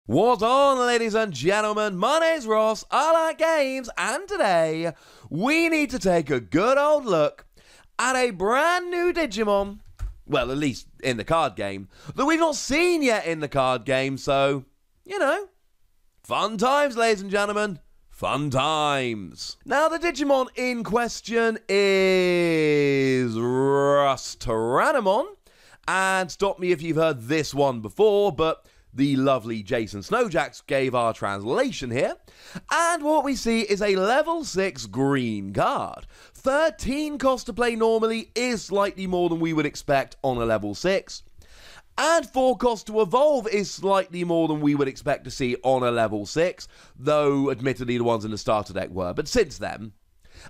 What's on, ladies and gentlemen? My name's Ross, I like games, and today we need to take a good old look at a brand new Digimon, well, at least in the card game, that we've not seen yet in the card game, so, you know, fun times, ladies and gentlemen. Fun times. Now, the Digimon in question is RustTyranomon, and stop me if you've heard this one before, but the lovely Jason Snowjacks gave our translation here. And what we see is a level 6 green card. 13 cost to play normally is slightly more than we would expect on a level 6. And 4 cost to evolve is slightly more than we would expect to see on a level 6, though admittedly the ones in the starter deck were. But since then,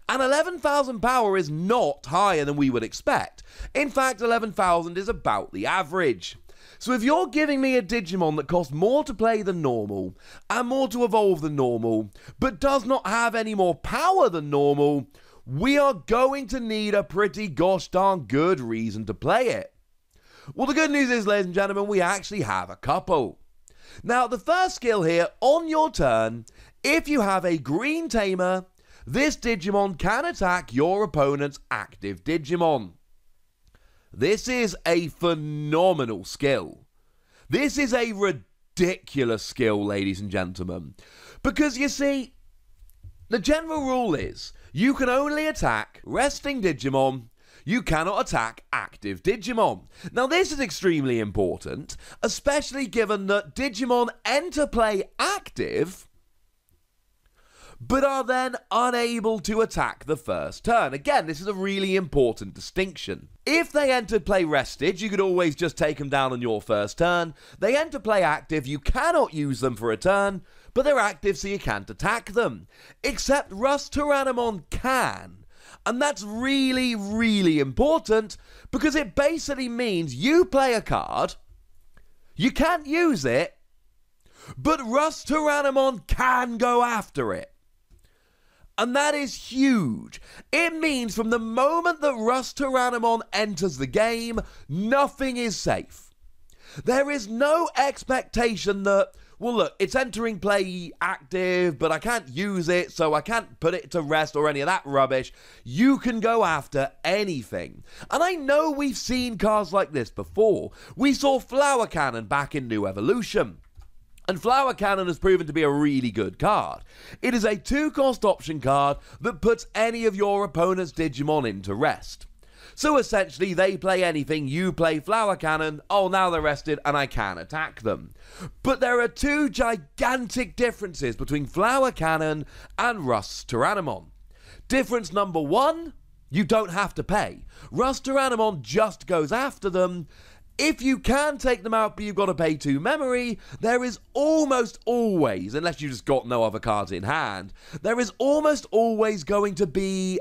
and 11,000 power is not higher than we would expect. In fact, 11,000 is about the average. So if you're giving me a Digimon that costs more to play than normal, and more to evolve than normal, but does not have any more power than normal, we are going to need a pretty gosh darn good reason to play it. Well, the good news is, ladies and gentlemen, we actually have a couple. Now, the first skill here, on your turn, if you have a green tamer, this Digimon can attack your opponent's active Digimon. This is a phenomenal skill. This is a ridiculous skill, ladies and gentlemen. Because, you see, the general rule is you can only attack resting Digimon. You cannot attack active Digimon. Now, this is extremely important, especially given that Digimon enter play active, but are then unable to attack the first turn. Again, this is a really important distinction. If they entered play rested, you could always just take them down on your first turn. They enter play active, you cannot use them for a turn, but they're active so you can't attack them. Except RustTyranomon can. And that's really, really important, because it basically means you play a card, you can't use it, but RustTyranomon can go after it. And that is huge. It means from the moment that RustTyranomon enters the game, nothing is safe. There is no expectation that, well, look, it's entering play active, but I can't use it, so I can't put it to rest or any of that rubbish. You can go after anything. And I know we've seen cards like this before. We saw Flower Cannon back in New Evolution. And Flower Cannon has proven to be a really good card. It is a 2-cost option card that puts any of your opponent's Digimon into rest. So essentially, they play anything, you play Flower Cannon, oh, now they're rested and I can attack them. But there are 2 gigantic differences between Flower Cannon and RustTyranomon. Difference number 1, you don't have to pay. RustTyranomon just goes after them. If you can take them out but you've got to pay 2 memory, there is almost always, unless you just got no other cards in hand, there is almost always going to be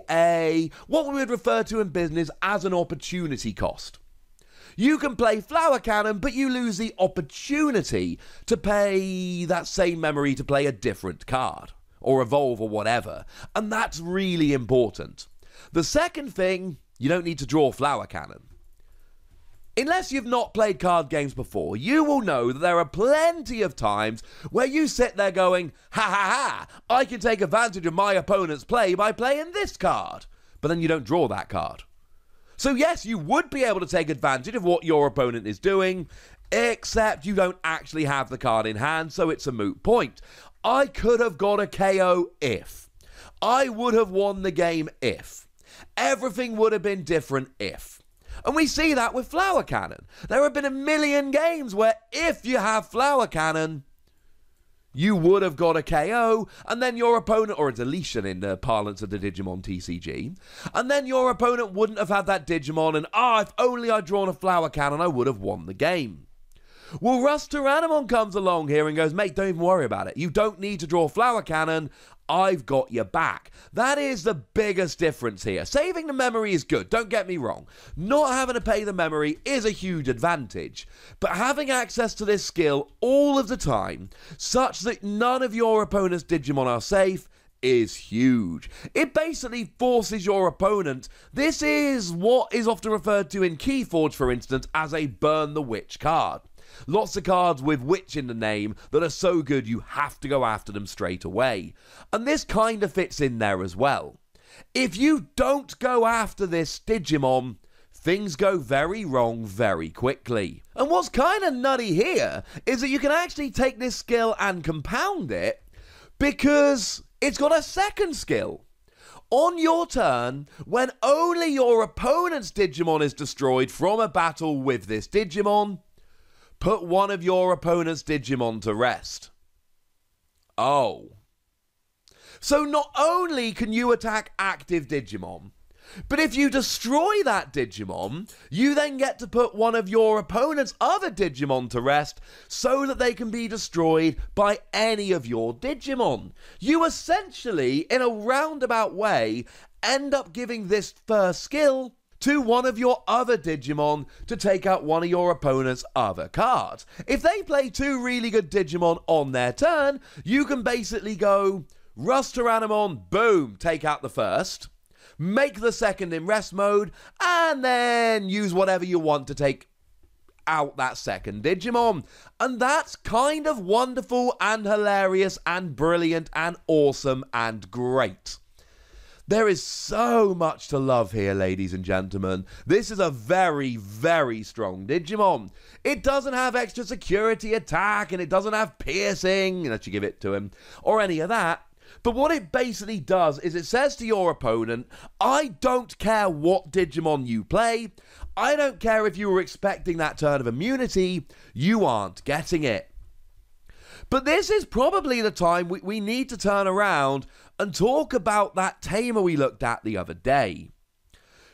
what we would refer to in business as an opportunity cost. You can play Flower Cannon, but you lose the opportunity to pay that same memory to play a different card, or evolve or whatever, and that's really important. The second thing, you don't need to draw Flower Cannon. Unless you've not played card games before, you will know that there are plenty of times where you sit there going, ha ha ha, I can take advantage of my opponent's play by playing this card. But then you don't draw that card. So yes, you would be able to take advantage of what your opponent is doing, except you don't actually have the card in hand, so it's a moot point. I could have got a KO if. I would have won the game if. Everything would have been different if. And we see that with Flower Cannon. There have been a million games where if you have Flower Cannon, you would have got a KO, and then your opponent, or a deletion in the parlance of the Digimon TCG, and then your opponent wouldn't have had that Digimon, and if only I'd drawn a Flower Cannon, I would have won the game. Well, RustTyranomon comes along here and goes, mate, don't even worry about it. You don't need to draw Flower Cannon. I've got your back. That is the biggest difference here. Saving the memory is good, don't get me wrong. Not having to pay the memory is a huge advantage. But having access to this skill all of the time, such that none of your opponent's Digimon are safe, is huge. It basically forces your opponent. This is what is often referred to in Keyforge, for instance, as a Burn the Witch card. Lots of cards with witch in the name that are so good you have to go after them straight away. And this kind of fits in there as well. If you don't go after this Digimon, things go very wrong very quickly. And what's kind of nutty here is that you can actually take this skill and compound it because it's got a second skill. On your turn, when only your opponent's Digimon is destroyed from a battle with this Digimon, put one of your opponent's Digimon to rest. Oh. So not only can you attack active Digimon, but if you destroy that Digimon, you then get to put one of your opponent's other Digimon to rest so that they can be destroyed by any of your Digimon. You essentially, in a roundabout way, end up giving this first skill to one of your other Digimon to take out one of your opponent's other cards. If they play two really good Digimon on their turn, you can basically go RustTyranomon, boom, take out the first, make the second in rest mode, and then use whatever you want to take out that second Digimon. And that's kind of wonderful and hilarious and brilliant and awesome and great. There is so much to love here, ladies and gentlemen. This is a very, very strong Digimon. It doesn't have extra security attack, and it doesn't have piercing, unless you give it to him, or any of that. But what it basically does is it says to your opponent, I don't care what Digimon you play, I don't care if you were expecting that turn of immunity, you aren't getting it. But this is probably the time we need to turn around and talk about that tamer we looked at the other day.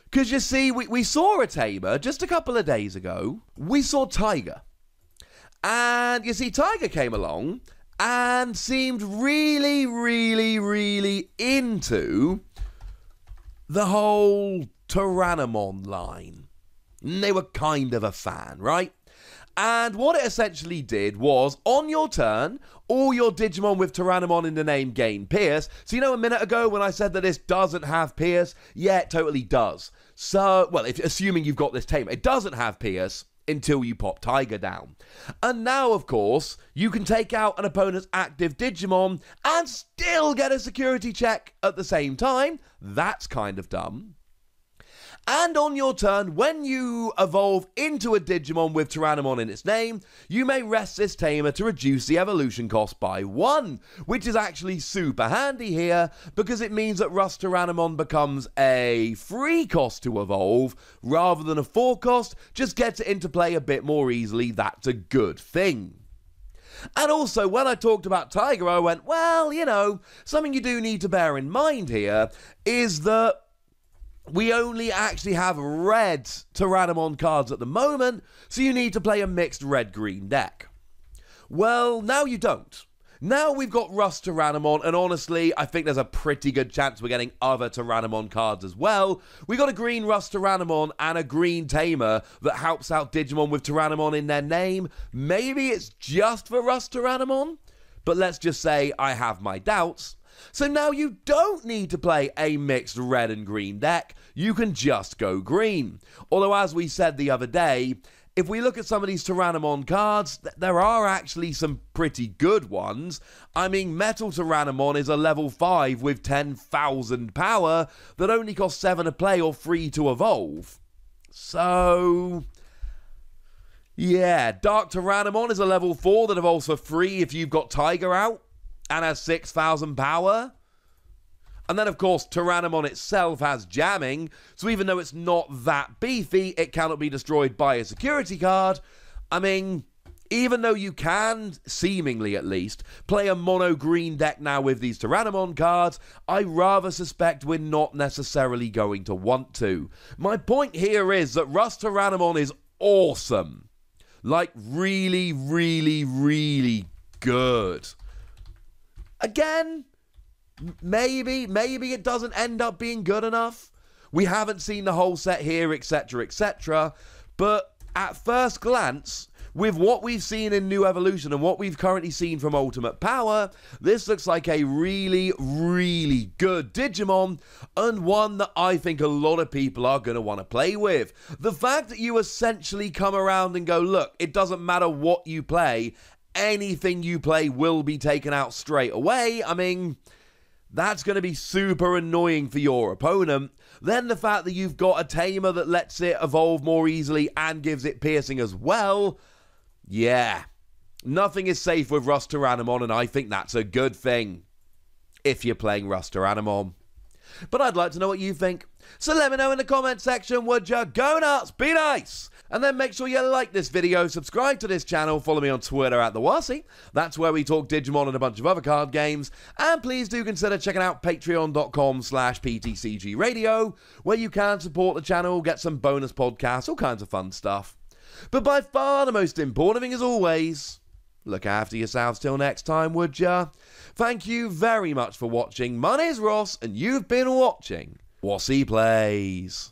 Because you see, we saw a tamer just a couple of days ago. We saw Tiger. And you see, Tiger came along and seemed really, really, really into the whole Tyranomon line. They were kind of a fan, right? And what it essentially did was, on your turn, all your Digimon with Tyranomon in the name gain Pierce. So you know a minute ago when I said that this doesn't have Pierce? Yeah, it totally does. So, well, assuming you've got this tamer, it doesn't have Pierce until you pop Tiger down. And now, of course, you can take out an opponent's active Digimon and still get a security check at the same time. That's kind of dumb. And on your turn, when you evolve into a Digimon with Tyranomon in its name, you may rest this tamer to reduce the evolution cost by 1, which is actually super handy here because it means that RustTyranomon becomes a free cost to evolve rather than a 4 cost, just gets it into play a bit more easily. That's a good thing. And also, when I talked about Tiger, I went, well, you know, something you do need to bear in mind here is that we only actually have red Tyranomon cards at the moment, so you need to play a mixed red-green deck. Well, now you don't. Now we've got RustTyranomon, and honestly, I think there's a pretty good chance we're getting other Tyranomon cards as well. We got a green RustTyranomon and a green tamer that helps out Digimon with Tyranomon in their name. Maybe it's just for RustTyranomon, but let's just say I have my doubts. So now you don't need to play a mixed red and green deck, you can just go green. Although, as we said the other day, if we look at some of these Tyranomon cards, there are actually some pretty good ones. I mean, Metal Tyranomon is a level 5 with 10,000 power that only costs 7 to play or 3 to evolve. So, yeah, Dark Tyranomon is a level 4 that evolves for free if you've got Tiger out and has 6,000 power. And then, of course, Tyranomon itself has jamming, so even though it's not that beefy, it cannot be destroyed by a security card. I mean, even though you can, seemingly at least, play a mono green deck now with these Tyranomon cards, I rather suspect we're not necessarily going to want to. My point here is that RustTyranomon is awesome. Like, really, really, really good. Again, maybe it doesn't end up being good enough. We haven't seen the whole set here, etc., etc. But at first glance, with what we've seen in New Evolution and what we've currently seen from Ultimate Power, this looks like a really, really good Digimon, and one that I think a lot of people are going to want to play with. The fact that you essentially come around and go, look, it doesn't matter what you play, anything you play will be taken out straight away. I mean, that's going to be super annoying for your opponent. Then the fact that you've got a tamer that lets it evolve more easily and gives it piercing as well. Yeah, nothing is safe with RustTyranomon, and I think that's a good thing if you're playing RustTyranomon. But I'd like to know what you think. So let me know in the comment section, would ya? Go nuts, be nice! And then make sure you like this video, subscribe to this channel, follow me on Twitter at the Wossy. That's where we talk Digimon and a bunch of other card games. And please do consider checking out patreon.com/PTCG Radio, where you can support the channel, get some bonus podcasts, all kinds of fun stuff. But by far the most important thing, as always, look after yourselves till next time, would ya? Thank you very much for watching. My name's Ross, and you've been watching Wossy Plays.